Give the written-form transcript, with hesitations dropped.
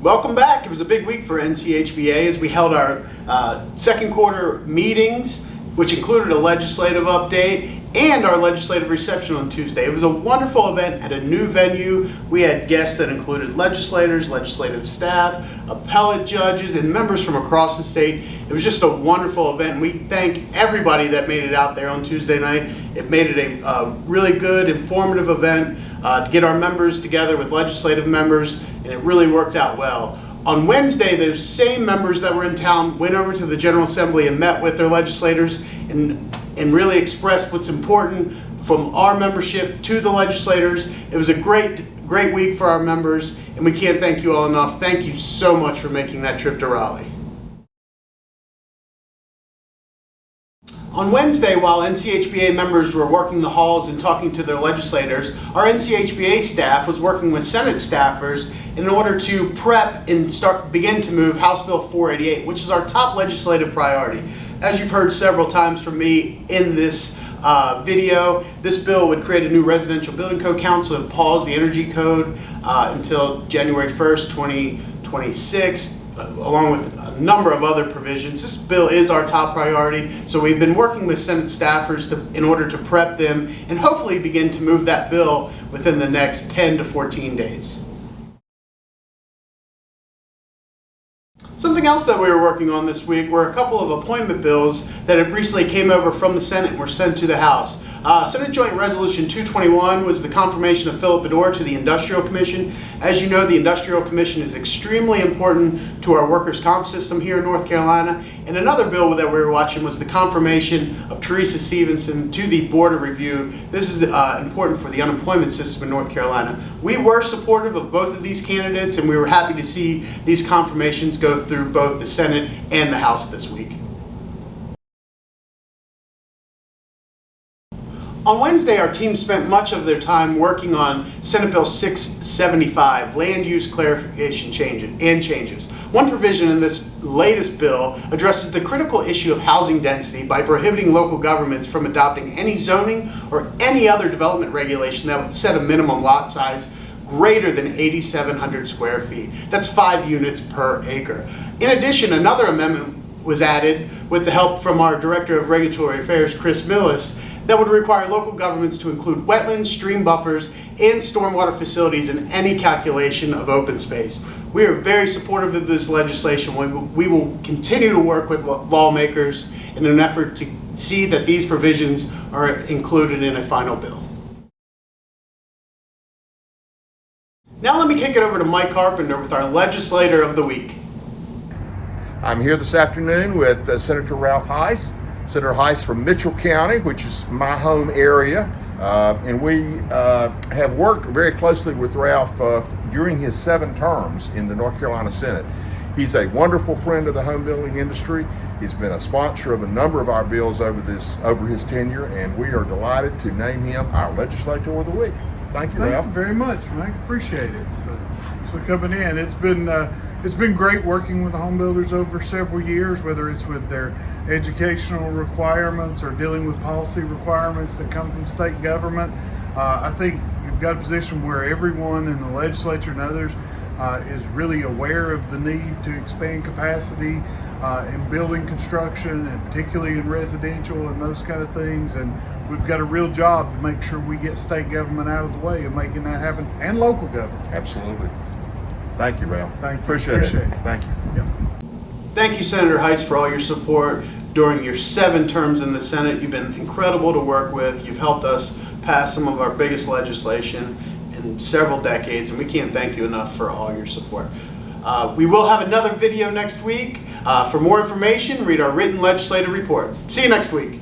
Welcome back. It was a big week for NCHBA as we held our second quarter meetings, which included a legislative update and our legislative reception on Tuesday. It was a wonderful event at a new venue. We had guests that included legislators, legislative staff, appellate judges, and members from across the state. It was just a wonderful event. We thank everybody that made it out there on Tuesday night. It made it a really good, informative event to get our members together with legislative members, and it really worked out well. On Wednesday, those same members that were in town went over to the General Assembly and met with their legislators and really expressed what's important from our membership to the legislators. It was a great week for our members, and we can't thank you all enough. Thank you so much for making that trip to Raleigh. On Wednesday, while NCHBA members were working the halls and talking to their legislators, our NCHBA staff was working with Senate staffers in order to prep and begin to move House Bill 488, which is our top legislative priority. As you've heard several times from me in this video, this bill would create a new residential building code council and pause the energy code until January 1st, 2026. Along with a number of other provisions. This bill is our top priority, so we've been working with Senate staffers in order to prep them and hopefully begin to move that bill within the next 10 to 14 days. Something else that we were working on this week were a couple of appointment bills that had recently came over from the Senate and were sent to the House. Senate Joint Resolution 221 was the confirmation of Philip Bedore to the Industrial Commission. As you know, the Industrial Commission is extremely important to our workers' comp system here in North Carolina. And another bill that we were watching was the confirmation of Teresa Stevenson to the Board of Review. This is important for the unemployment system in North Carolina. We were supportive of both of these candidates, and we were happy to see these confirmations go through both the Senate and the House this week. On Wednesday, our team spent much of their time working on Senate Bill 675, Land Use Clarification Changes. One provision in this latest bill addresses the critical issue of housing density by prohibiting local governments from adopting any zoning or any other development regulation that would set a minimum lot size greater than 8,700 square feet. That's 5 units per acre. In addition, another amendment was added with the help from our Director of Regulatory Affairs, Chris Millis, that would require local governments to include wetlands, stream buffers, and stormwater facilities in any calculation of open space. We are very supportive of this legislation. We will continue to work with lawmakers in an effort to see that these provisions are included in a final bill. Now let me kick it over to Mike Carpenter with our Legislator of the Week. I'm here this afternoon with Senator Ralph Hise. Senator Hise from Mitchell County, which is my home area, and we have worked very closely with Ralph during his 7 terms in the North Carolina Senate. He's a wonderful friend of the home building industry. He's been a sponsor of a number of our bills over his tenure, and we are delighted to name him our Legislator of the Week. Thank you, Ralph. Thank you very much, Mike. Appreciate it. So coming in, it's been great working with the home builders over several years, whether it's with their educational requirements or dealing with policy requirements that come from state government. I think you've got a position where everyone in the legislature and others is really aware of the need to expand capacity in building construction, and particularly in residential and those kind of things. And we've got a real job to make sure we get state government out of the way of making that happen, and local government. Absolutely. Thank you, Ralph. Thank you. Appreciate it. Thank you. Yep. Thank you, Senator Hise, for all your support during your 7 terms in the Senate. You've been incredible to work with. You've helped us pass some of our biggest legislation in several decades, and we can't thank you enough for all your support. We will have another video next week. For more information, read our written legislative report. See you next week.